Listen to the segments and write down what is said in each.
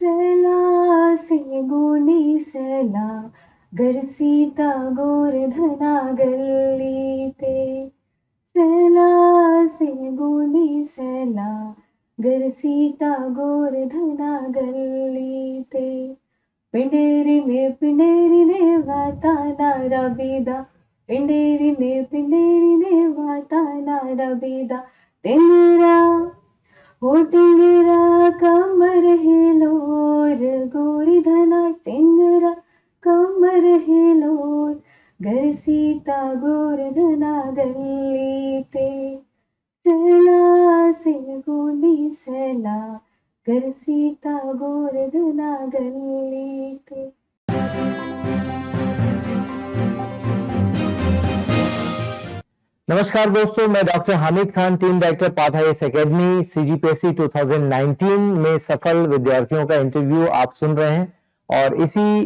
सैला से गोंदी सैला, घर सीता गोवर्धना गल्लीते. सैला से गोंदी सैला, घर सीता गोवर्धना गल्लीते. पिंडेरीने वाताना रबिदा, पिंडेरीने वाताना रबिदा. टेंगरा हो टेंगरा कमर हिलोर, गोवर्धना टेंगरा कमर हिलोर. घर सीता गोवर्धना गल्लीते. सैला से गोंदी सैला, घर सीता गोवर्धना गल्लीते. नमस्कार दोस्तों, मैं doctor Hamid Khan, team director path IAS academy. CGPSC 2019 में सफल विद्यार्थियों का इंटरव्यू आप सुन रहे हैं और इसी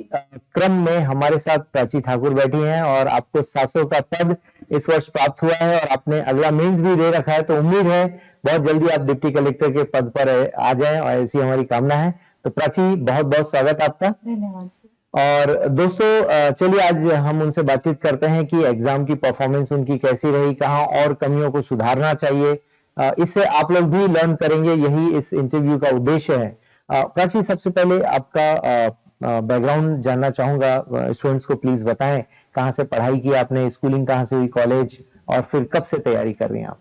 क्रम में हमारे साथ प्राची ठाकुर बैठी हैं और आपको सासो का पद इस वर्ष प्राप्त हुआ है और आपने अगला मेंस भी दे रखा है, तो उम्मीद है बहुत जल्दी आप डिप्टी कलेक्टर के पद पर आ जाएं और ऐसी हमारी कामना है. तो प्राची, बहुत बहुत स्वागत आपका. धन्यवाद. और दोस्तों, चलिए आज हम उनसे बातचीत करते हैं कि एग्जाम की परफॉर्मेंस उनकी कैसी रही, कहाँ और कमियों को सुधारना चाहिए. इससे आप लोग भी लर्न करेंगे, यही इस इंटरव्यू का उद्देश्य है. प्राची, सबसे पहले आपका बैकग्राउंड जानना चाहूंगा. स्टूडेंट्स को प्लीज बताएं कहाँ से पढ़ाई की आपने, स्कूलिंग कहाँ से हुई, कॉलेज, और फिर कब से तैयारी कर रही हैं आप.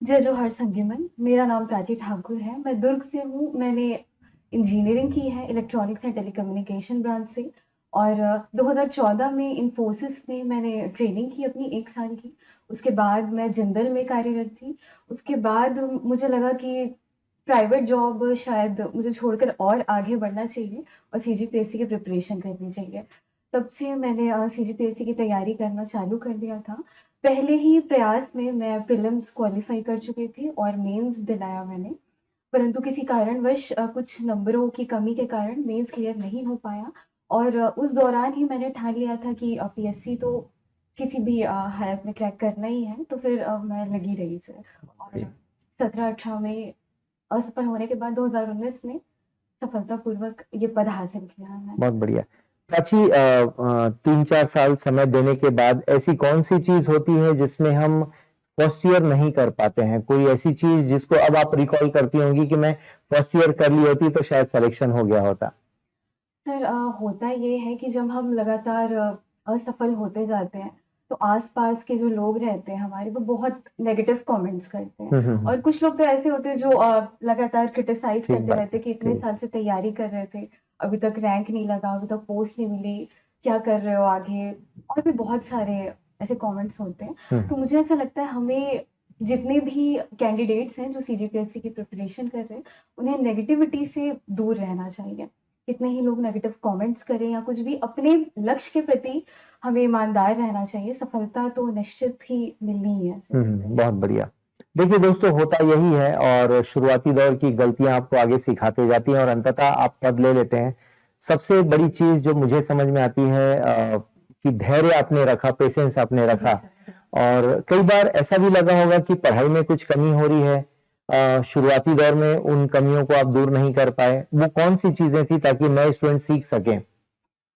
जय जोहार संगीमन. मेरा नाम प्राची ठाकुर है. मैं दुर्ग से हूँ. मैंने इंजीनियरिंग की है इलेक्ट्रॉनिक्स एंड टेलीकम्युनिकेशन ब्रांच से, और 2014 में इन्फोसिस में मैंने ट्रेनिंग की अपनी 1 साल की. उसके बाद मैं जिंदल में कार्यरत थी. उसके बाद मुझे लगा कि प्राइवेट जॉब शायद मुझे छोड़कर और आगे बढ़ना चाहिए और सीजीपीएससी की प्रिपरेशन करनी चाहिए. तब से मैंने सीजीपीएससी की तैयारी करना चालू कर दिया था. पहले ही प्रयास में मैं प्रीलिम्स क्वालिफाई कर चुकी थी और मेंस दिलाया मैंने, परंतु किसी कारणवश कुछ नंबरों की कमी के कारण मेंस क्लियर नहीं हो पाया. और उस दौरान ही मैंने ठान लिया था कि पीएससी तो किसी भी हालत में क्रैक करना ही है. तो फिर मैं लगी रही सर, और 17-18 में असफल होने के बाद 2019 में सफलतापूर्वक ये पद हासिल किया है. बहुत बढ़िया. प्राची, 3-4 साल समय देने के बाद ऐसी कौन सी चीज होती है जिसमें हम फर्स्ट ईयर नहीं कर पाते हैं? कोई ऐसी चीज जिसको अब आप रिकॉल करती होंगी कि मैं फर्स्ट ईयर कर ली होती तो शायद सिलेक्शन हो गया होता. सर होता ये है कि जब हम लगातार असफल होते जाते हैं तो आसपास के जो लोग रहते हैं हमारे, वो बहुत नेगेटिव कमेंट्स करते हैं. और कुछ लोग तो ऐसे होते हैं जो लगातार क्रिटिसाइज ठीक करते बात रहते हैं कि इतने ठीक. साल से तैयारी कर रहे थे, अभी तक रैंक नहीं लगा, अभी तक पोस्ट नहीं मिली, क्या कर रहे हो आगे, और भी बहुत सारे ऐसे कमेंट्स होते हैं. तो मुझे ऐसा लगता है हमें जितने भी कैंडिडेट्स हैं जो सीजीपीएससी की प्रिपरेशन कर रहे हैं, उन्हें नेगेटिविटी से दूर रहना चाहिए. कितने ही लोग नेगेटिव कमेंट्स करें या कुछ भी, अपने लक्ष्य के प्रति हमें ईमानदार रहना चाहिए. सफलता तो निश्चित ही मिलनी ही है. बहुत बढ़िया. देखिए दोस्तों, होता यही है और शुरुआती दौर की गलतियां आपको आगे सिखाते जाती हैं और अंततः आप पद ले लेते हैं. सबसे बड़ी चीज जो मुझे समझ में आती है कि धैर्य आपने रखा, पेशेंस आपने रखा. और कई बार ऐसा भी लगा होगा कि पढ़ाई में कुछ कमी हो रही है, शुरुआती दौर में उन कमियों को आप दूर नहीं कर पाए. वो कौन सी चीजें थी ताकि नए स्टूडेंट सीख सकें?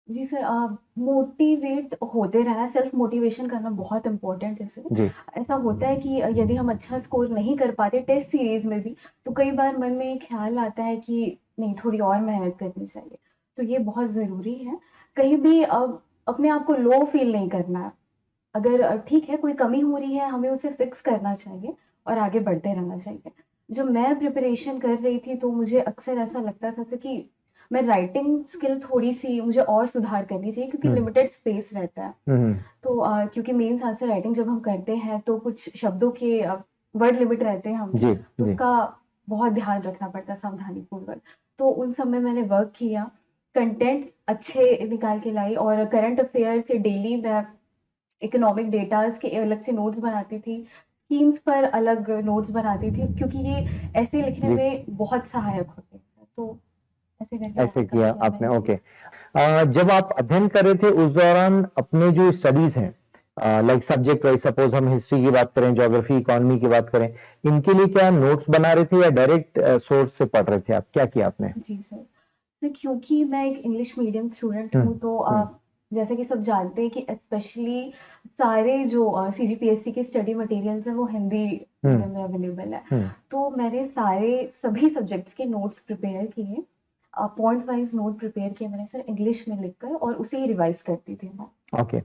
जी सर, मोटिवेट होते रहना, सेल्फ मोटिवेशन करना बहुत इम्पोर्टेंट है सर. जी. ऐसा होता है कि यदि हम अच्छा स्कोर नहीं कर पाते टेस्ट सीरीज में भी, तो कई बार मन में एक ख्याल आता है कि नहीं, थोड़ी और मेहनत करनी चाहिए. तो ये बहुत ज़रूरी है. कहीं भी अपने आप को लो फील नहीं करना है. अगर ठीक है कोई कमी हो रही है, हमें उसे फिक्स करना चाहिए और आगे बढ़ते रहना चाहिए. जब मैं प्रिपरेशन कर रही थी तो मुझे अक्सर ऐसा लगता था कि मैं राइटिंग स्किल थोड़ी-सी मुझे और सुधार करनी चाहिए, क्योंकि लिमिटेड स्पेस रहता है. तो क्योंकि मेंस आंसर राइटिंग जब हम करते हैं तो कुछ शब्दों के वर्ड लिमिट रहते हैं हम, तो उसका बहुत ध्यान रखना पड़ता है सावधानीपूर्वक. तो उन सब में मैंने वर्क किया, कंटेंट अच्छे निकाल के लाई, और करंट अफेयर से डेली मैं इकोनॉमिक डेटास के अलग से नोट्स बनाती थी, स्कीम्स पर अलग नोट्स बनाती थी, क्योंकि ये ऐसे लिखने में बहुत सहायक होते हैं. तो ऐसे किया आपने. ओके. जब आप अध्ययन कर रहे थे उस दौरान अपने जो स्टडीज हैं, लाइक सब्जेक्ट वाइज, सपोज हम हिस्ट्री की बात करें, ज्योग्राफी, इकोनॉमी की बात करें, इनके लिए क्या नोट्स बना रहे थे या डायरेक्ट सोर्स से पढ़ रहे थे आप? क्या किया आपने? जी सर, तो क्योंकि मैं एक इंग्लिश मीडियम स्टूडेंट हूँ, तो जैसे कि सब जानते हैं कि स्पेशली सारे जो सीजीपीएससी के स्टडी मटेरियल्स हैं वो हिंदी मीडियम में अवेलेबल है। तो मैंने सभी सब्जेक्ट्स के नोट्स प्रिपेयर किए, पॉइंट वाइज नोट प्रिपेयर किए मैंने सर इंग्लिश में लिखकर, और उसे ही रिवाइज करती थी मैं। ओके।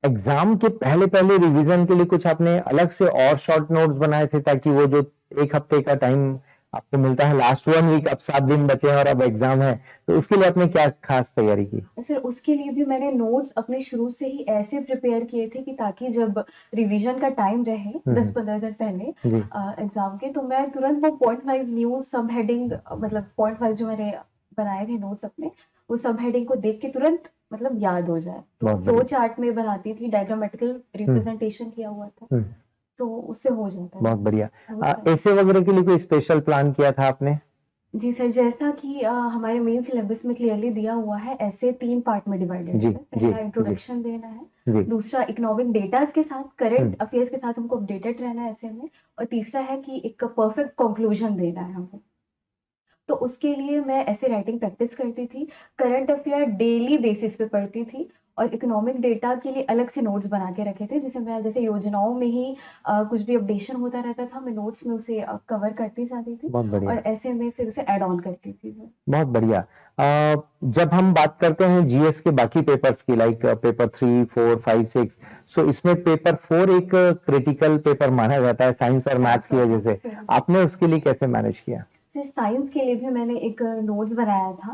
एग्जाम के पहले पहले रिवीजन के लिए कुछ आपने अलग से और शॉर्ट नोट्स बनाए थे, ताकि वो जो एक हफ्ते का टाइम आपको मिलता है, लास्ट 1 वीक, अब 7 दिन बचे हैं और अब एग्जाम है, तो उसके लिए आपने क्या खास तैयारी की? सर उसके लिए भी मैंने नोट्स अपने शुरू से ही ऐसे प्रिपेयर किए थे कि ताकि जब रिवीजन का टाइम रहे 10-15 दिन पहले एग्जाम के, तो मैं तुरंत वो पॉइंट वाइज न्यूज सब हेडिंग, मतलब पॉइंट वाइज जो मैंने बनाए थे नोट्स अपने, वो सब हेडिंग को देख के तुरंत मतलब याद हो जाए। तो फ्लो चार्ट में बनाती थी, डायग्रामेटिकल रिप्रेजेंटेशन किया हुआ था, तो उससे हो जाता है। बहुत बढ़िया। ऐसे वगैरह के लिए कोई स्पेशल प्लान किया था आपने? जी सर, जैसा कि हमारे मेन सिलेबस में क्लियरली दिया हुआ है, ऐसे 3 पार्ट में डिवाइडेड है। पहला इंट्रोडक्शन देना है, दूसरा इकोनॉमिक डेटास के साथ, करंट अफेयर्स के साथ हमको अपडेटेड रहना है ऐसे में, और तीसरा है कि एक परफेक्ट कंक्लूजन देना है हमको। तो उसके लिए मैं ऐसे राइटिंग प्रैक्टिस करती थी, करंट अफेयर डेली बेसिस पे पढ़ती थी, और इकोनॉमिक डेटा के लिए अलग से नोट्स बना के रखे थे, जिसे मैं जैसे योजनाओं में ही कुछ भी अपडेशन होता रहता था, मैं नोट्स में उसे कवर करती जाती थी, और ऐसे में फिर उसे ऐड ऑन करती थी। बहुत बढ़िया। जब हम बात करते हैं जीएस के बाकी पेपर्स की, लाइक पेपर 3, 4, 5, 6, सो इसमें पेपर 4 एक क्रिटिकल पेपर माना जाता है साइंस और मैथ्स की वजह से, आपने उसके लिए कैसे मैनेज किया? साइंस के लिए भी मैंने एक नोट्स बनाया था,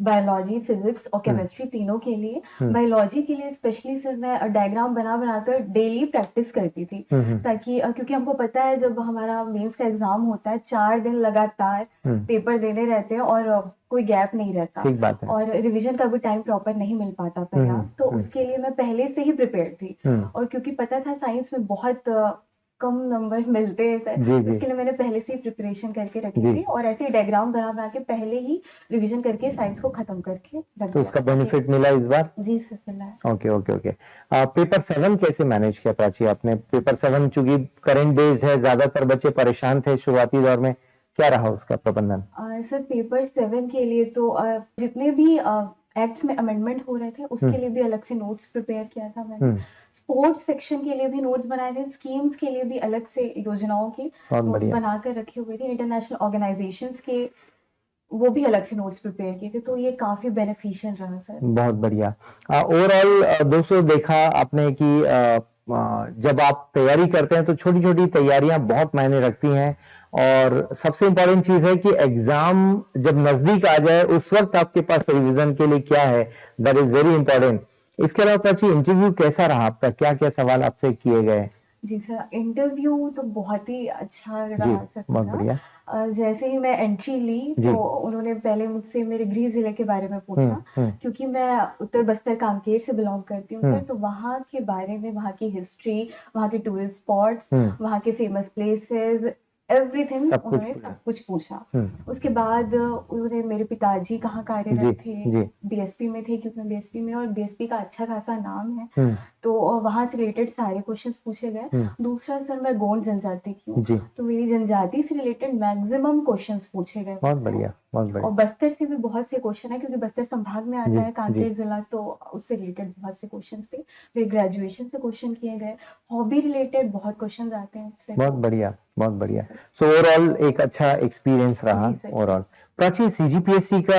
बायोलॉजी, फिजिक्स और केमिस्ट्री तीनों के लिए। बायोलॉजी के लिए स्पेशली सर मैं डायग्राम बना बनाकर डेली प्रैक्टिस करती थी, ताकि क्योंकि हमको पता है जब हमारा मेंस का एग्जाम होता है 4 दिन लगातार पेपर देने रहते हैं और कोई गैप नहीं रहता, ठीक बात है। और रिवीजन का भी टाइम प्रॉपर नहीं मिल पाता पहला, तो उसके लिए मैं पहले से ही प्रिपेयर थी, और क्योंकि पता था साइंस में बहुत कम नंबर मिलते हैं सर, इसके लिए मैंने पहले से ही प्रिपरेशन करके रखी थी, और ऐसे ही डायग्राम बना बना के पहले ही रिवीजन करके साइंस को खत्म करके रख दिया। तो उसका बेनिफिट मिला इस बार? जी सर, मिला है। Okay okay okay. पेपर 7 कैसे मैनेज किया प्राची आपने? पेपर 7 चूंकि करंट बेस्ड है, ज्यादातर बच्चे परेशान थे शुरुआती दौर में, क्या रहा उसका प्रबंधन? सर पेपर 7 के लिए तो जितने भी एक्ट्स में अमेंडमेंट हो रहे थे उसके लिए भी अलग से नोट्स प्रिपेयर किया था मैंने, स्पोर्ट्स सेक्शन के लिए भी नोट्स बनाए थे, स्कीम्स के लिए भी अलग से योजनाओं के नोट्स बनाकर रखे हुए थे, इंटरनेशनल ऑर्गेनाइजेशंस के वो भी अलग से नोट्स प्रिपेयर किए थे, तो ये काफी बेनिफिशियल रहा सर। बहुत बढ़िया। ओवरऑल दोस्तों देखा आपने कि जब आप तैयारी करते हैं तो छोटी छोटी तैयारियां बहुत मायने रखती हैं, और सबसे इंपॉर्टेंट चीज है कि एग्जाम जब नजदीक आ जाए उस वक्त आपके पास रिवीजन के लिए क्या है, दैट इज वेरी इंपॉर्टेंट। इसके अलावा प्राची इंटरव्यू कैसा रहा आपका, क्या क्या सवाल आपसे किए गए? जी सर, इंटरव्यू तो बहुत ही अच्छा रहा सर। बहुत बढ़िया। जैसे ही मैं एंट्री ली तो उन्होंने पहले मुझसे मेरे गृह जिले के बारे में पूछा, क्योंकि मैं उत्तर बस्तर कांकेर से बिलोंग करती हूँ सर, तो वहाँ के बारे में, वहाँ की हिस्ट्री, वहाँ के टूरिस्ट स्पॉट्स, वहाँ के फेमस प्लेसेस, एवरीथिंग उन्होंने सब कुछ पूछा। उसके बाद उन्होंने मेरे पिताजी कहाँ कार्यरत थे, बीएसपी में थे, क्योंकि मैं बीएसपी में, और बीएसपी का अच्छा खासा नाम है, तो वहां से रिलेटेड सारे क्वेश्चंस पूछे गए। दूसरा सर मैं गोंड जनजाति की हूँ, तो मेरी जनजाति से रिलेटेड मैक्सिमम क्वेश्चंस पूछे गए। बहुत बढ़िया, बहुत बढ़िया। और बस्तर से भी बहुत से क्वेश्चन है, क्योंकि बस्तर संभाग में आता है कांकेर जिला, तो उससे रिलेटेड बहुत से क्वेश्चन थे। फिर ग्रेजुएशन से क्वेश्चन किए गए, हॉबी रिलेटेड बहुत क्वेश्चन आते हैं। बहुत बढ़िया, बहुत बढ़िया। सो ओवरऑल एक अच्छा एक्सपीरियंस रहा ओवरऑल। प्राची सीजीपीएससी का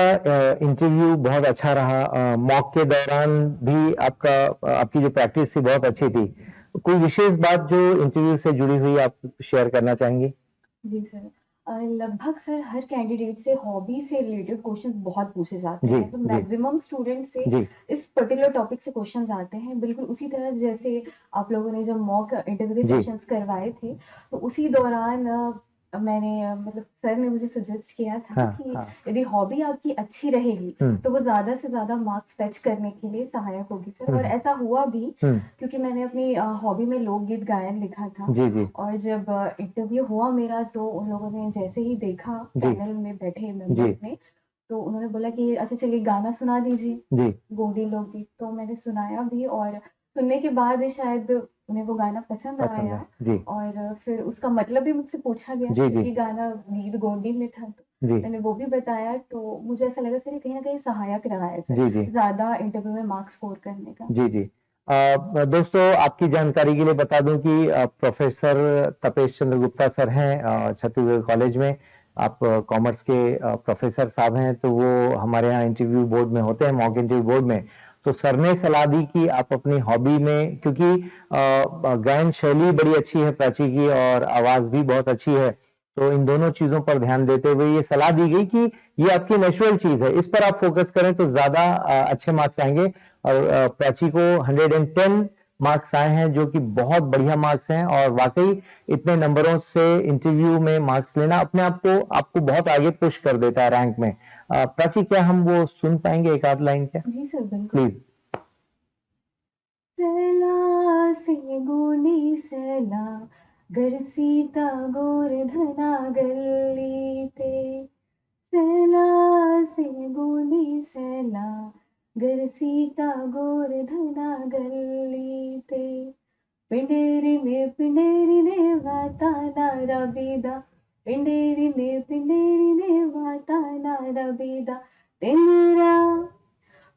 इंटरव्यू बहुत अच्छा रहा, मॉक के दौरान भी आपकी जो प्रैक्टिस थी बहुत अच्छी थी, कोई विशेष बात जो इंटरव्यू से जुड़ी हुई आप शेयर करना चाहेंगे? जी सर, लगभग सर हर कैंडिडेट से हॉबी से रिलेटेड क्वेश्चंस बहुत पूछे जाते हैं, तो मैक्सिमम स्टूडेंट से इस पर्टिकुलर टॉपिक से क्वेश्चंस आते हैं, बिल्कुल उसी तरह जैसे आप लोगों ने जब मॉक इंटरव्यू के क्वेश्चंस करवाए थे, तो उसी दौरान मैंने मतलब सर ने मुझे सजेस्ट किया था कि यदि हॉबी आपकी अच्छी रहेगी तो वो ज्यादा से ज्यादा मार्क्स फेच करने के लिए सहायक होगी सर, और ऐसा हुआ भी, क्योंकि मैंने अपनी हॉबी में लोकगीत गायन लिखा था, और जब इंटरव्यू हुआ मेरा तो उन लोगों ने जैसे ही देखा, पैनल में बैठे मेंबर्स ने, तो उन्होंने बोला कि अच्छा चलिए गाना सुना दीजिए गोंडी लोकगीत, तो मैंने सुनाया भी, और सुनने के बाद शायद उन्हें वो गाना पसंद आया, और फिर उसका मतलब भी मुझसे पूछा गया, क्योंकि गाना गीत गोंडी में था, जी मैंने वो भी बताया, तो मुझे ऐसा लगा सर ये कहीं ना कहीं सहायक रहा है सर, जी जी ज्यादा इंटरव्यू में मार्क्स स्कोर करने का। जी जी दोस्तों आपकी जानकारी के लिए बता दूं कि प्रोफेसर तपेश चंद्र गुप्ता सर हैं छत्तीसगढ़ कॉलेज में। आप कॉमर्स के प्रोफेसर साहब हैं, तो वो हमारे यहाँ इंटरव्यू बोर्ड में होते हैं, मॉक इंटरव्यू बोर्ड में। तो सर ने सलाह दी कि आप अपनी हॉबी में, क्योंकि गायन शैली बड़ी अच्छी है प्राची की और आवाज भी बहुत अच्छी है, तो इन दोनों चीजों पर ध्यान देते हुए ये सलाह दी गई कि ये आपकी नेचुरल चीज है, इस पर आप फोकस करें तो ज्यादा अच्छे मार्क्स आएंगे। और प्राची को 110 मार्क्स आए हैं, जो कि बहुत बढ़िया मार्क्स हैं। और वाकई इतने नंबरों से इंटरव्यू में मार्क्स लेना अपने आप को आपको बहुत आगे पुश कर देता है रैंक में। प्राची, क्या हम वो सुन पाएंगे एक आध लाइन क्या? जी सर बिल्कुल। प्लीज। सैला से गोनी सैला, घर सीता गोवर्धना गल्ली ते, सैला से गोनी सैला, घर सीता गोवर्धना गल्ली ते, पिंडेरीने वाताना रबिदा, पिंडेरीने वाताना रबिदा, टेंगरा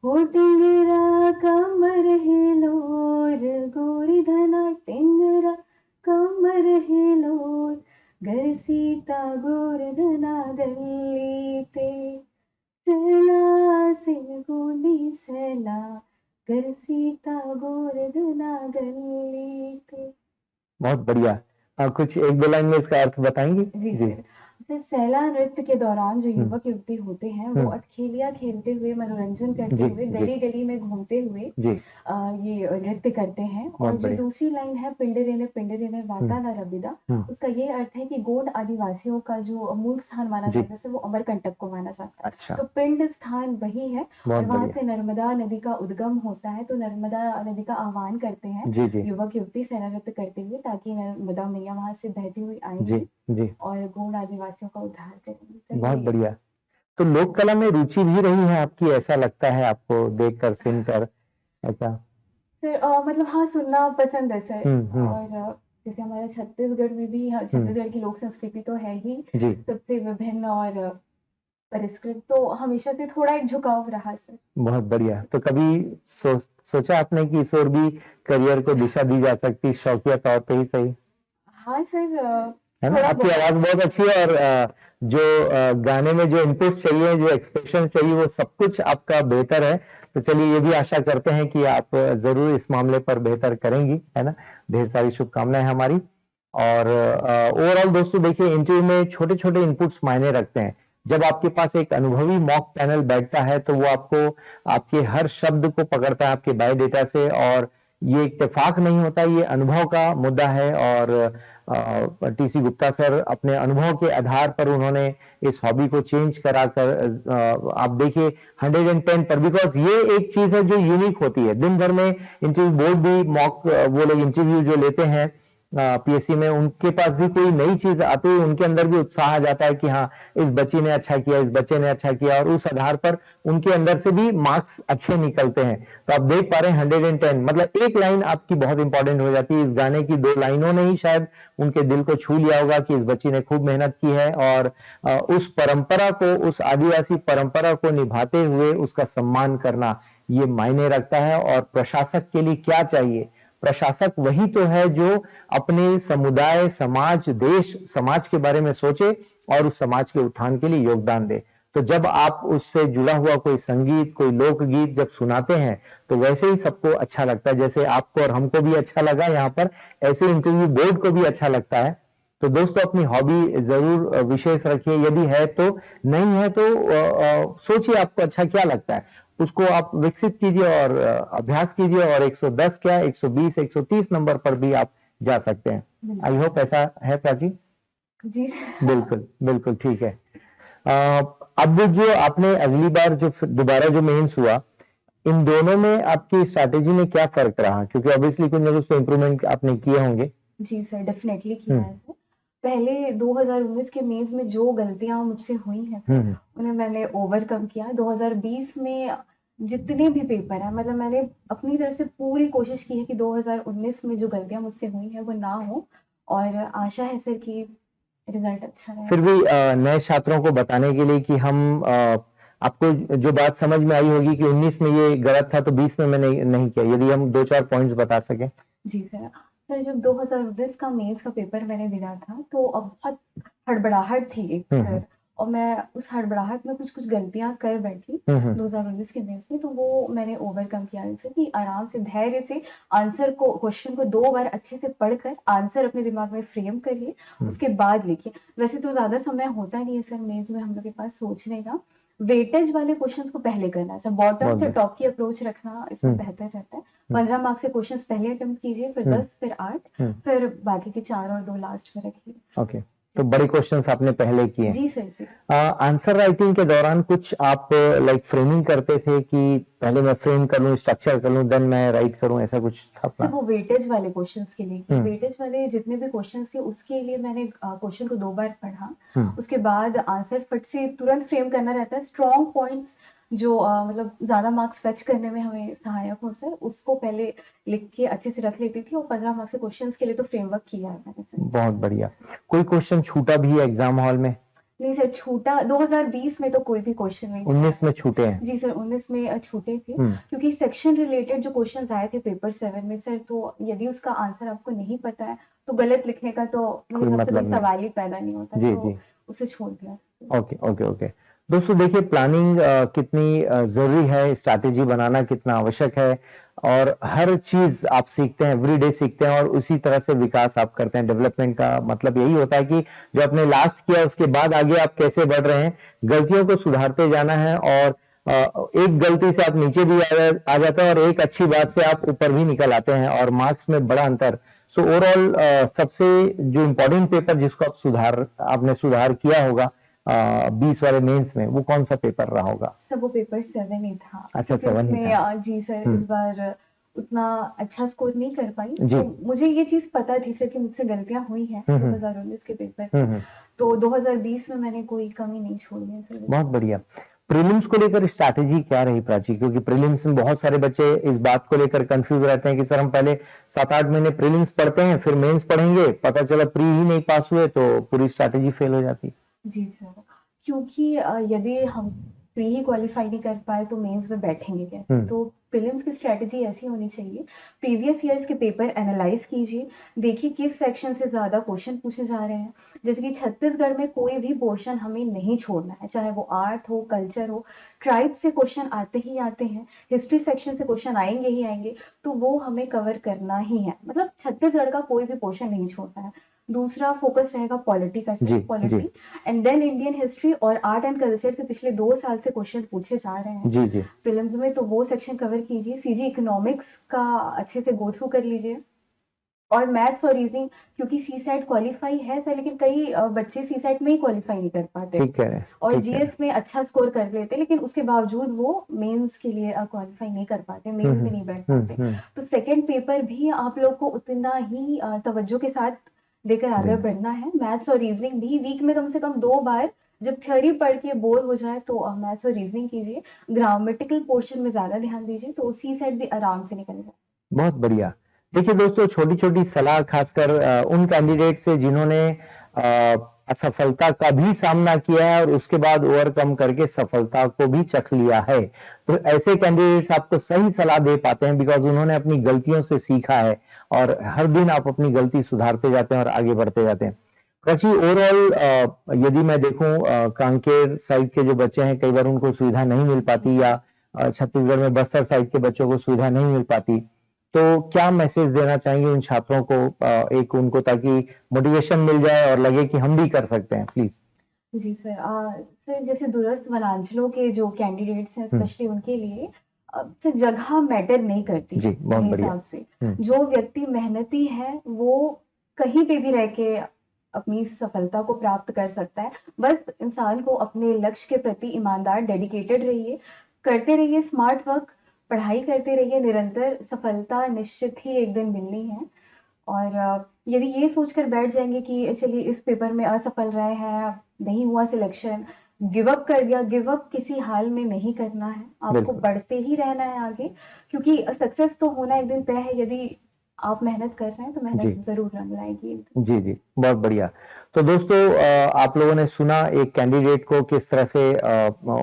हो टेंगरा कमर हिलोर, गोवर्धना टेंगरा कमर हिलोर, घर सीता गोवर्धना गल्ली ते, सैला से गोनी सैला, घर सीता गोवर्धना गल्ली ते। बहुत बढ़िया। कुछ एक दो लाइन में इसका अर्थ बताएंगे? जी सर। सर सैला नृत्य के दौरान जो हम्म युवक युवती होते हैं वो अठखेलियां खेलते हुए, मनोरंजन करते जी हुए, जी गली गली में घूमते हुए जी ये नृत्य करते हैं। और बहुत जो बढ़िया। दूसरी लाइन है पिंडरे ने वाता ना रबिदा, उसका ये अर्थ है कि गोंड आदिवासियों का जो मूल स्थान माना जी जाता है, जैसे वो अमरकंटक को माना जाता है, अच्छा, तो पिंड स्थान वही है। बहुत और वहां बढ़िया। से नर्मदा नदी का उद्गम होता है, तो नर्मदा नदी का आह्वान करते हैं जी जी युवक युवती सैला नृत्य करते हुए, ताकि नर्मदा मैया वहां से बहती हुई जी आएंगी जी और गोंड आदिवासियों का उद्धार करेंगे। सर बहुत यही है। बढ़िया। तो लोक कला में रुचि भी रही है आपकी, ऐसा लगता है आपको देखकर सुनकर ऐसा? सर मतलब हाँ, सुनना पसंद है सर। हम्म। और जैसे हमारे छत्तीसगढ़ में भी, हाँ, छत्तीसगढ़ की लोक संस्कृति तो है ही जी सबसे विभिन्न और परिष्कृत, तो हमेशा से थोड़ा एक झुकाव रहा सर। बहुत बढ़िया। तो कभी सोचा आपने कि इस ओर भी करियर को दिशा दी जा सकती, शौकिया तौर पे ही सही? हाँ सर, है ना, थोड़ा आपकी बहुत। आवाज बहुत अच्छी है और जो गाने में जो इनपुट्स चाहिए, जो एक्सप्रेशन चाहिए, वो सब कुछ आपका बेहतर है। तो चलिए, ये भी आशा करते हैं कि आप जरूर इस मामले पर बेहतर करेंगी, है ना। ढेर सारी शुभकामनाएं हमारी। और ओवरऑल दोस्तों देखिए, इंटरव्यू में छोटे छोटे इनपुट्स मायने रखते हैं। जब आपके पास एक अनुभवी मॉक पैनल बैठता है, तो वो आपको आपके हर शब्द को पकड़ता है आपके बायोडेटा से, और ये इत्तेफाक नहीं होता, ये अनुभव का मुद्दा है। और टीसी गुप्ता सर अपने अनुभव के आधार पर उन्होंने इस हॉबी को चेंज कराकर आप देखिए 110 पर, बिकॉज ये एक चीज है जो यूनिक होती है। दिन भर में इंटरव्यू बोर्ड भी मॉक, वो लोग इंटरव्यू जो लेते हैं पीएससी में, उनके पास भी कोई नई चीज आती है, उनके अंदर भी उत्साह आ जाता है कि हाँ, इस बच्ची ने अच्छा किया, इस बच्चे ने अच्छा किया, और उस आधार पर उनके अंदर से भी मार्क्स अच्छे निकलते हैं। तो आप देख पा रहे हैं 110, मतलब एक लाइन आपकी बहुत इंपॉर्टेंट हो जाती है। इस गाने की दो लाइनों ने ही शायद उनके दिल को छू लिया होगा कि इस बच्ची ने खूब मेहनत की है, और उस परंपरा को, उस आदिवासी परंपरा को निभाते हुए उसका सम्मान करना, ये मायने रखता है। और प्रशासक के लिए क्या चाहिए? प्रशासक वही तो है जो अपने समुदाय, समाज, देश, समाज के बारे में सोचे और उस समाज के उत्थान के लिए योगदान दे। तो जब आप उससे जुड़ा हुआ कोई संगीत, कोई लोकगीत जब सुनाते हैं, तो वैसे ही सबको अच्छा लगता है, जैसे आपको और हमको भी अच्छा लगा यहाँ पर, ऐसे इंटरव्यू बोर्ड को भी अच्छा लगता है। तो दोस्तों, अपनी हॉबी जरूर विशेष रखिए, यदि है तो। नहीं है तो सोचिए आपको अच्छा क्या लगता है, उसको आप विकसित कीजिए और अभ्यास कीजिए, और 110 क्या, 120, 130 नंबर पर भी आप जा सकते हैं। आई होप ऐसा है प्राची? जी बिल्कुल बिल्कुल ठीक है। अब जो आपने अगली बार जो दोबारा जो मेंस हुआ, इन दोनों में आपकी स्ट्रैटेजी में क्या फर्क रहा? क्योंकि ऑब्वियसली कुछ ना कुछ तो इम्प्रूवमेंट आपने किए होंगे। जी सर, डेफिनेटली किया है सर। पहले 2019 के मेंस में जो गलतियां मुझसे हुई हैं सर, हम्म उन्हें मैंने ओवरकम किया। 2020 में जितने भी पेपर हैं, मतलब मैंने अपनी तरफ से पूरी कोशिश की है कि 2019 में जो गलतियां मुझसे हुई हैं वो ना हो। और आशा है सर कि रिजल्ट अच्छा रहा। फिर भी नए छात्रों को बताने के लिए कि हम आपको जो बात समझ में आई होगी कि 19 में ये गलत था तो 20 में मैंने नहीं किया, यदि हम 2-4 पॉइंट्स बता सकें। जी सर। सर जब 2019 का मेंस का पेपर मैंने दिया था तो अब बहुत हड़बड़ाहट थी एक सर, और मैं उस हड़बड़ाहट में कुछ कुछ गलतियां कर बैठी 2019 के मेंस में, तो वो मैंने ओवरकम किया जैसे कि आराम से धैर्य से आंसर को, क्वेश्चन को 2 बार अच्छे से पढ़कर आंसर अपने दिमाग में फ्रेम करिए, उसके बाद लिखिए। वैसे तो ज्यादा समय होता नहीं है सर मेंस में हम लोग के पास सोचने का, वेटेज वाले क्वेश्चंस को पहले करना है सर, बॉटम से टॉप की अप्रोच रखना इसमें बेहतर रहता है। 15 मार्क्स से क्वेश्चंस पहले अटेम्प्ट कीजिए, फिर 10, फिर 8, फिर बाकी के 4 और 2 लास्ट में रखिए। ओके, तो बड़े क्वेश्चंस आपने पहले किए। जी सर जी। आंसर राइटिंग के दौरान कुछ आप लाइक फ्रेमिंग करते थे कि पहले मैं फ्रेम कर लूं, स्ट्रक्चर कर लूं, देन मैं राइट करूं, ऐसा कुछ था सर वो वेटेज वाले क्वेश्चंस के लिए, वेटेज वाले जितने भी क्वेश्चंस थे उसके लिए मैंने क्वेश्चन को 2 बार पढ़ा, उसके बाद आंसर फट से तुरंत फ्रेम करना रहता है। स्ट्रॉन्ग पॉइंट्स जो मतलब ज्यादा मार्क्स फेच करने में हमें सहायक हो सर, उसको पहले लिख के अच्छे से रख लेती थी, और 15 मार्क्स के क्वेश्चंस के लिए तो फ्रेमवर्क किया है मैंने सर। बहुत बढ़िया। कोई क्वेश्चन छूटा भी है एग्जाम हॉल में? नहीं सर, छूटा 2020 में तो कोई भी क्वेश्चन नहीं छूटा। 19 में छूटे हैं? जी सर 19 में छूटे थे, क्योंकि सेक्शन रिलेटेड जो क्वेश्चंस आए थे पेपर 7 में सर, तो यदि उसका आंसर आपको नहीं पता है तो गलत लिखने का तो कोई मतलब सवाल ही पैदा नहीं होता, जी, तो जी। उसे छोड़ दिया। Okay okay okay. दोस्तों देखिए, प्लानिंग कितनी जरूरी है, स्ट्रैटेजी बनाना कितना आवश्यक है, और हर चीज आप सीखते हैं, एवरीडे सीखते हैं, और उसी तरह से विकास आप करते हैं। डेवलपमेंट का मतलब यही होता है कि जो आपने लास्ट किया उसके बाद आगे आप कैसे बढ़ रहे हैं, गलतियों को सुधारते जाना है, और एक गलती से आप नीचे भी आ जाते हैं और एक अच्छी बात से आप ऊपर भी निकल आते हैं, और मार्क्स में बड़ा अंतर। सो ओवरऑल सबसे जो इम्पोर्टेंट पेपर जिसको आपने सुधार किया होगा 20 वाले मेंस में, वो कौन सा पेपर रहा होगा? सर वो पेपर 7 ही था। अच्छा, 7 ही था। जी सर, इस बार उतना अच्छा स्कोर नहीं कर पाई, तो मुझे ये चीज पता थी सर कि मुझसे गलतियां हुई हैं 2019 के पेपर में, तो 2020 में मैंने कोई कमी नहीं छोड़ी है सर। बहुत बढ़िया। प्रीलिम्स को लेकर स्ट्रैटेजी क्या रही प्राची? क्योंकि प्रीलिम्स में बहुत सारे बच्चे इस बात को लेकर कंफ्यूज रहते हैं कि सर हम पहले 7-8 महीने प्रीलिम्स पढ़ते हैं, फिर मेंस पढ़ेंगे, पता चला प्री ही नहीं पास हुए तो पूरी स्ट्रैटेजी फेल हो जाती। जी सर, क्योंकि यदि हम प्री ही क्वालिफाई नहीं कर पाए तो मेंस में बैठेंगे कैसे, तो प्रीलिम्स की स्ट्रेटजी ऐसी होनी चाहिए, प्रीवियस ईयर्स के पेपर एनालाइज कीजिए, देखिए किस सेक्शन से ज्यादा क्वेश्चन पूछे जा रहे हैं। जैसे कि छत्तीसगढ़ में कोई भी पोर्शन हमें नहीं छोड़ना है, चाहे वो आर्ट हो, कल्चर हो, ट्राइब से क्वेश्चन आते ही आते हैं, हिस्ट्री सेक्शन से क्वेश्चन आएंगे ही आएंगे, तो वो हमें कवर करना ही है, मतलब छत्तीसगढ़ का कोई भी पोर्शन नहीं छोड़ना है। दूसरा फोकस रहेगा पॉलिटी का, polity and then Indian history और आर्ट एंड कल्चर से पिछले 2 साल से क्वेश्चन पूछे जा रहे हैं जी, जी। प्रीलिम्स में, तो वो सेक्शन कवर कीजिए। सीजी इकोनॉमिक्स का अच्छे से गो थ्रू कर लीजिए, और मैथ्स और रीजनिंग, क्योंकि सी सेट क्वालिफाई है सर, लेकिन कई बच्चे सी सेट में ही क्वालिफाई नहीं कर पाते, ठीक है, और जीएस में अच्छा स्कोर कर लेते, लेकिन उसके बावजूद वो मेंस के लिए क्वालिफाई नहीं कर पाते, मेंस में नहीं बैठ पाते। तो सेकंड पेपर भी आप लोग को उतना ही तवज्जो के साथ लेकर आगे बढ़ना है। मैथ्स और रीजनिंग भी वीक में कम से कम 2 बार, जब थ्योरी पढ़ के बोर हो जाए तो मैथ्स और रीजनिंग कीजिए, ग्रामेटिकल पोर्शन में ज्यादा ध्यान दीजिए, तो सी सेट भी आराम से निकल जाए। बहुत बढ़िया। देखिए दोस्तों, छोटी छोटी सलाह खासकर उन कैंडिडेट से जिन्होंने असफलता का भी सामना किया है और उसके बाद ओवरकम करके सफलता को भी चख लिया है, तो ऐसे कैंडिडेट्स आपको सही सलाह दे पाते हैं बिकॉज उन्होंने अपनी गलतियों से सीखा है, और हर दिन आप अपनी गलती सुधारते जाते हैं और आगे बढ़ते जाते हैं। प्राची, ओवरऑल यदि मैं देखूं कांकेर साइड के जो बच्चे हैं, कई बार उनको सुविधा नहीं मिल पाती, या छत्तीसगढ़ में बस्तर साइड के बच्चों को सुविधा नहीं मिल पाती, तो क्या मैसेज देना चाहेंगे उन छात्रों को, एक उनको, ताकि मोटिवेशन मिल जाए और लगे कि हम भी कर सकते हैं? प्लीज। जी सर, सर जैसे दूरस्थ वनांचलों के जो कैंडिडेट्स हैं स्पेशली उनके लिए सर जगह मैटर नहीं करती जी, बहुत बढ़िया। हिसाब से जो व्यक्ति मेहनती है वो कहीं पे भी रह के अपनी सफलता को प्राप्त कर सकता है। बस इंसान को अपने लक्ष्य के प्रति ईमानदार, डेडिकेटेड रहिए, करते रहिए स्मार्ट वर्क, पढ़ाई करते रहिए निरंतर, सफलता निश्चित ही एक दिन मिलनी है। और यदि ये सोचकर बैठ जाएंगे कि चलिए इस पेपर में असफल रहे हैं, नहीं हुआ सिलेक्शन, गिव अप कर दिया, गिव अप किसी हाल में नहीं करना है, आपको बढ़ते ही रहना है आगे, क्योंकि सक्सेस तो होना एक दिन तय है। यदि आप मेहनत कर रहे हैं तो जी मेहनत ज़रूर रंग लाएगी। जी जी, बहुत बढ़िया। तो दोस्तों आप लोगों ने सुना एक कैंडिडेट को किस तरह से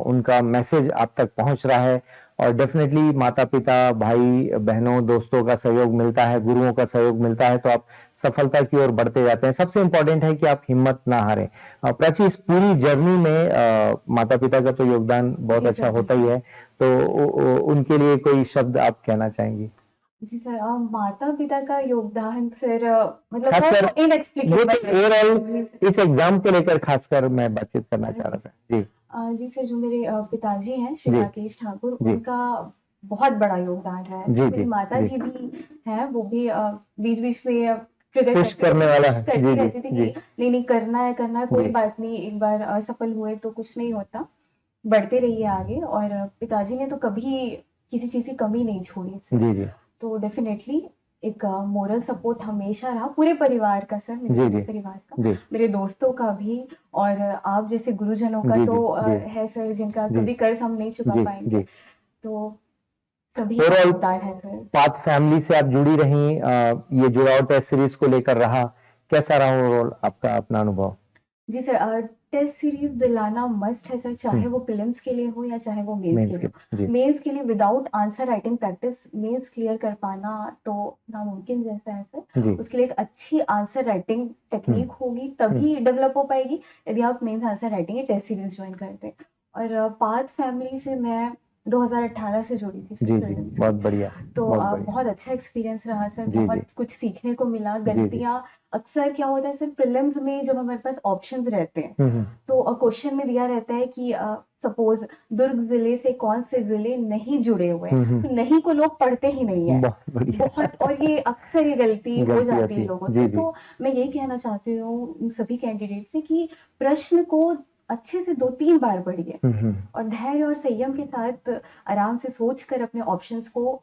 उनका मैसेज आप तक पहुंच रहा है, और डेफिनेटली माता-पिता, भाई-बहनों, दोस्तों का सहयोग मिलता है, गुरुओं का सहयोग मिलता है तो आप सफलता की ओर बढ़ते जाते हैं। सबसे इम्पोर्टेंट है कि आप हिम्मत ना हारें। प्राची, इस पूरी जर्नी में माता-पिता का तो योगदान बहुत जी अच्छा सर, होता ही बिल्कुल। है, तो उनके लिए कोई शब्द आप कहना चाहेंगी? जी सर, माता-पिता का योगदान सर मतलब वो खासकर तो ये इनएक्सप्लिकेबल तो है। ओवरऑल जी सर। इस एग्जाम को लेकर खासकर मैं बातचीत करना चाह जी रहा सर। था। जी जी सर, जो मेरे पिताजी हैं श्री जी राकेश ठाकुर, जी उनका बहुत बड़ा योगदान रहा है सर। जी मेरी जी जी, माताजी भी हैं, वो भी बीच-बीच में ट्रिगर पुश करती करने रहती थी, वाला पुश है। जी करती जी रहती थी जी कि नहीं-नहीं करना है, कोई जी बात नहीं, एक बार असफल हुए तो कुछ नहीं होता, बढ़ते रहिए आगे। और पिताजी ने तो कभी किसी चीज़ की कमी नहीं छोड़ी सर। जी जी तो डेफ़िनेटली एक मोरल सपोर्ट हमेशा रहा पूरे परिवार का सर, मेरे जी पूरे जी परिवार का, जी मेरे दोस्तों का भी। और आप जैसे गुरुजनों का जी तो जी जी है सर, जिनका जी कभी कर्ज़ हम नहीं चुका जी पाएँगे। जी। तो सभी का ओवरऑल योगदान है सर। पाथ फैमिली से आप जुड़ी रहीं, ये जुड़ाव टेस्ट सीरीज को लेकर रहा, कैसा रहा ओवरऑल आपका अपना अनुभव? जी सर, टेस्ट सीरीज़ दिलाना मस्ट है सर, चाहे हम्म, वो प्रीलिम्स के लिए हो या चाहे वो मेंस के मेंस लिए के। जी हो। मेंस के लिए without answer writing practice mains clear कर पाना तो नामुमकिन जैसा है सर। जी। उसके लिए एक अच्छी आंसर राइटिंग हम्म टेक्नीक होगी, हम्म तभी डेवलप हो पाएगी, यदि आप मेंस आंसर राइटिंग की टेस्ट सीरीज़ जॉइन करते हैं। और पाथ फैमिली से मैं 2018 से जुड़ी थी सर जी जी, प्रीलिम्स के। बहुत बढ़िया, तो बहुत बढ़िया। बहुत अच्छा एक्सपीरियंस रहा सर, जी जी बहुत कुछ सीखने को मिला। जी जी। गलतियाँ अक्सर क्या होता है सर, प्रीलिम्स में जब हमारे पास ऑप्शंस रहते हैं, हम्म, तो क्वेश्चन में दिया रहता है कि सपोज दुर्ग जिले से कौन से जिले नहीं जुड़े हुए हैं, हम्म, तो नहीं को लोग पढ़ते ही नहीं है बहुत बढ़िया। बहुत। और ये अक्सर ये गलती हो गलती जाती होती है है। लोगों से। जी जी। तो मैं ये कहना चाहती हूँ सभी कैंडिडेट से कि प्रश्न को अच्छे से 2-3 बार पढ़िए हम्म, और धैर्य और संयम के साथ आराम से सोच कर अपने ऑप्शंस को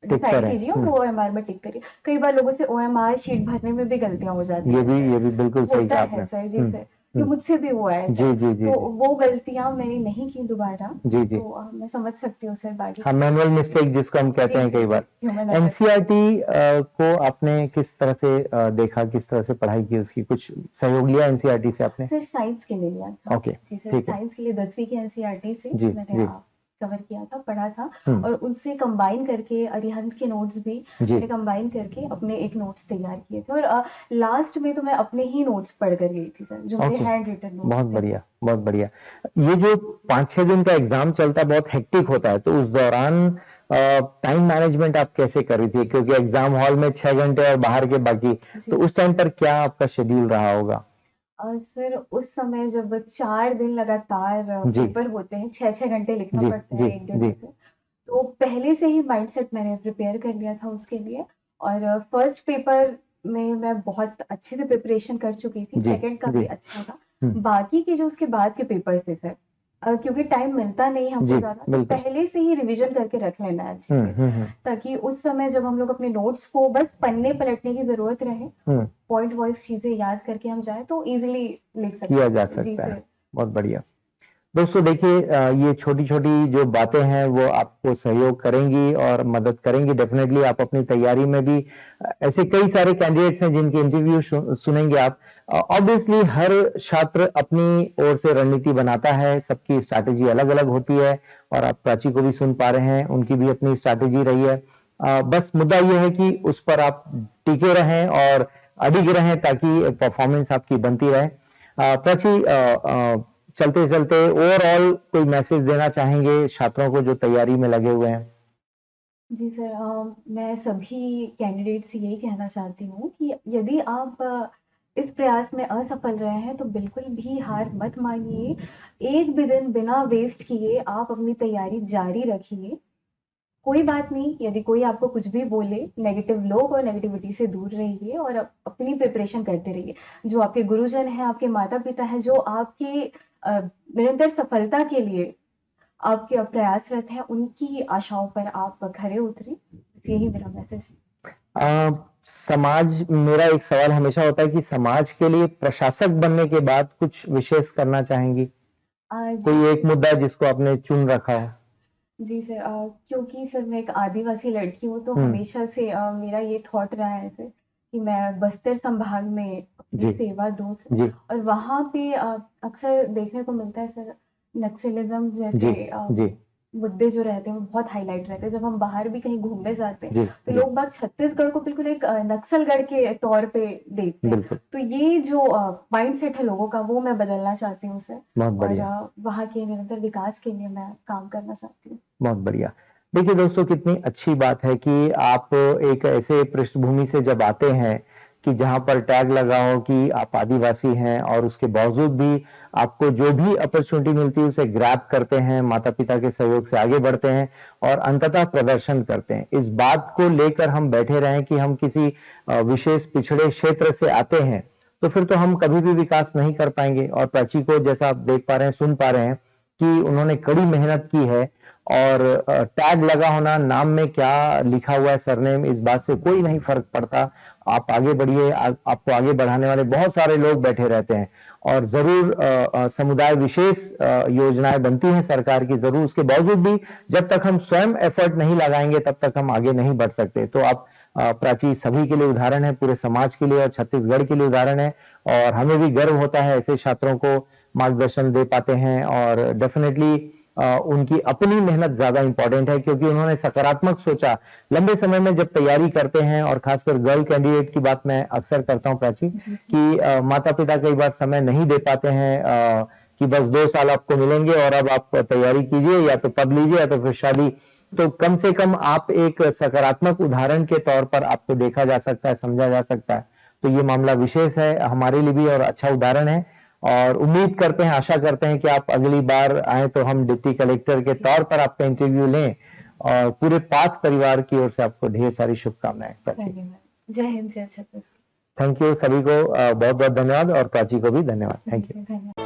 टिक डिसाइड करें। कीजिए और ओएमआर में टिक करिए। कई बार लोगों से ओएमआर शीट भरने में भी गलतियां हो जाती हैं सर। ये भी बिल्कुल सही होता कहा है आपने। सर, जी सर, ये हम्म, मुझसे भी हुआ है सर। जी जी जी तो जी वो गलतियां मैंने नहीं की दोबारा। जी जी। तो मैं समझ सकती हूँ सर बाकी हाँ, की मैनुअल बात। मिस्टेक जिसको हम कहते जी हैं सर, कई जी, बार। Human error. एनसीईआरटी को आपने किस तरह से देखा, किस तरह से पढ़ाई की, उसकी कुछ सहयोग लिया एनसीईआरटी से आपने? सर साइंस के लिए लिया था। ओके, जी सर, ठीक है। साइंस के लिए 10वीं की एनसीईआरटी से जी मैंने जी। कवर किया था, पढ़ा था। हम्म, और उनसे कंबाइन करके अरिहंत के नोट्स भी जी। मैंने कंबाइन करके अपने एक नोट्स तैयार किए थे। और लास्ट में तो मैं अपने ही नोट्स पढ़ कर गई थी सर, जो मेरे ओके, हैंड रिटन बहुत नोट्स थे। बढ़िया, बहुत बढ़िया। ये जो 5-6 दिन का एग्जाम चलता है बहुत हेक्टिक होता है, तो उस दौरान टाइम मैनेजमेंट आप कैसे कर रही थी? क्योंकि एग्जाम हॉल में 6 घंटे और बाहर के बाकी, तो जी उस टाइम पर क्या आपका शेड्यूल रहा होगा? सर, उस समय जब 4 दिन लगातार जी पेपर होते हैं, 6-6 घंटे लिखना जी पड़ता जी है एक जी जगह से, तो पहले से ही माइंडसेट मैंने प्रिपेयर कर लिया था उसके लिए। और फर्स्ट पेपर में मैं बहुत अच्छे से प्रिपरेशन कर चुकी थी, जी सेकंड का जी। भी अच्छा था। हम्म, बाकी के जो उसके बाद के पेपर्स थे सर, क्योंकि टाइम मिलता नहीं है हमको जी ज़्यादा, तो बिल्कुल। पहले से ही रिवीजन करके रख लेना है अच्छे से, हम्म। ताकि उस समय जब हम लोग अपने नोट्स को बस पन्ने पलटने की ज़रूरत रहे, हम्म, पॉइंट वाइज़ चीज़ें याद करके हम जाएँ तो ईज़िली लिख सकते किया हैं जा सर। जी सकता है। सर। बहुत बढ़िया। दोस्तों देखिए, ये छोटी-छोटी जो बातें हैं वो आपको सहयोग करेंगी और मदद करेंगी। डेफिनेटली आप अपनी तैयारी में भी ऐसे कई सारे कैंडिडेट्स हैं जिनके इंटरव्यू सुनेंगे आप। ऑब्वियसली हर छात्र अपनी ओर से रणनीति बनाता है, सबकी स्ट्रैटेजी अलग-अलग होती है, और आप प्राची को भी सुन पा रहे हैं, उनकी भी अपनी स्ट्रैटेजी रही है। बस मुद्दा ये है कि उस पर आप टिके रहें और अडिग रहें ताकि परफॉर्मेंस आपकी बनती रहे। प्राची, चलते-चलते ओवरऑल कोई मैसेज देना चाहेंगे छात्रों को जो तैयारी में लगे हुए हैं? जी सर, मैं सभी कैंडिडेट से यही कहना चाहती हूँ कि यदि आप इस प्रयास में असफल रहे हैं तो बिल्कुल भी हार मत मानिए। एक भी दिन बिना वेस्ट किए आप अपनी तैयारी जारी रखिए। कोई बात नहीं, यदि कोई आपको कुछ भी बोले, नेगेटिव लोग और नेगेटिविटी से दूर रहिए और अपनी प्रिपरेशन करते रहिए। जो आपके गुरुजन हैं, आपके माता-पिता हैं, जो आपकी निरंतर सफलता के लिए आपके प्रयासरत हैं, उनकी आशाओं पर आप खरे उतरें। यही मेरा मैसेज है। समाज, मेरा एक सवाल हमेशा होता है कि समाज के लिए प्रशासक बनने के बाद कुछ विशेष करना चाहेंगी? जी कोई एक मुद्दा जिसको आपने चुन रखा है? जी सर, क्योंकि सर मैं एक आदिवासी लड़की हूँ, तो हम्म। हमेशा से मेरा ये थॉट रहा है सर कि मैं बस्तर संभाग में अपनी जी सेवा दूँ सर। जी और वहाँ पे अक्सर देखने को मिलता है सर, नक्सलिज्म जी जैसे जी मुद्दे जो रहते हैं वो बहुत हाईलाइट रहते हैं। जब हम बाहर भी कहीं घूमने जाते हैं जी तो जी लोग बाग छत्तीसगढ़ को बिल्कुल एक नक्सलगढ़ के तौर पे देखते हैं। बिल्कुल। तो ये जो माइंडसेट है लोगों का, वो मैं बदलना चाहती हूँ सर। बहुत और बढ़िया। वहाँ के निरंतर विकास के लिए मैं काम करना चाहती हूँ। बहुत बढ़िया। देखिए दोस्तों, कितनी अच्छी बात है कि आप एक ऐसे पृष्ठभूमि से जब आते हैं कि जहां पर टैग लगा हो कि आप आदिवासी हैं, और उसके बावजूद भी आपको जो भी अपॉर्चुनिटी मिलती है उसे ग्रैब करते हैं, माता पिता के सहयोग से आगे बढ़ते हैं और अंततः प्रदर्शन करते हैं। इस बात को लेकर हम बैठे रहें कि हम किसी विशेष पिछड़े क्षेत्र से आते हैं, तो फिर तो हम कभी भी विकास नहीं कर पाएंगे। और प्राची को जैसा आप देख पा रहे हैं, सुन पा रहे हैं कि उन्होंने कड़ी मेहनत की है, और टैग लगा होना, नाम में क्या लिखा हुआ है, सरनेम, इस बात से कोई नहीं फर्क पड़ता। आप आगे बढ़िए, आपको आगे बढ़ाने वाले बहुत सारे लोग बैठे रहते हैं, और जरूर समुदाय विशेष योजनाएं बनती हैं सरकार की, जरूर। उसके बावजूद भी जब तक हम स्वयं एफर्ट नहीं लगाएंगे तब तक हम आगे नहीं बढ़ सकते। तो आप प्राची सभी के लिए उदाहरण है, पूरे समाज के लिए और छत्तीसगढ़ के लिए उदाहरण है, और हमें भी गर्व होता है ऐसे छात्रों को मार्गदर्शन दे पाते हैं। और डेफिनेटली उनकी अपनी मेहनत ज्यादा इंपॉर्टेंट है, क्योंकि उन्होंने सकारात्मक सोचा। लंबे समय में जब तैयारी करते हैं, और खासकर गर्ल कैंडिडेट की बात मैं अक्सर करता हूं प्राची, कि माता पिता कई बार समय नहीं दे पाते हैं, कि बस 2 साल आपको मिलेंगे और अब आप तैयारी कीजिए, या तो पढ़ लीजिए या तो फिर शादी। तो कम से कम आप एक सकारात्मक उदाहरण के तौर पर आपको देखा जा सकता है, समझा जा सकता है। तो ये मामला विशेष है हमारे लिए भी, और अच्छा उदाहरण है। और उम्मीद करते हैं, आशा करते हैं कि आप अगली बार आए तो हम डिप्टी कलेक्टर के तौर पर आपका इंटरव्यू लें। और पूरे पाथ परिवार की ओर से आपको ढेर सारी शुभकामनाएं प्राची। धन्यवाद। जय हिंद, जय छत्तीसगढ़। थैंक यू सभी को, बहुत बहुत धन्यवाद, और प्राची को भी धन्यवाद। Thank you. धन्यवाद।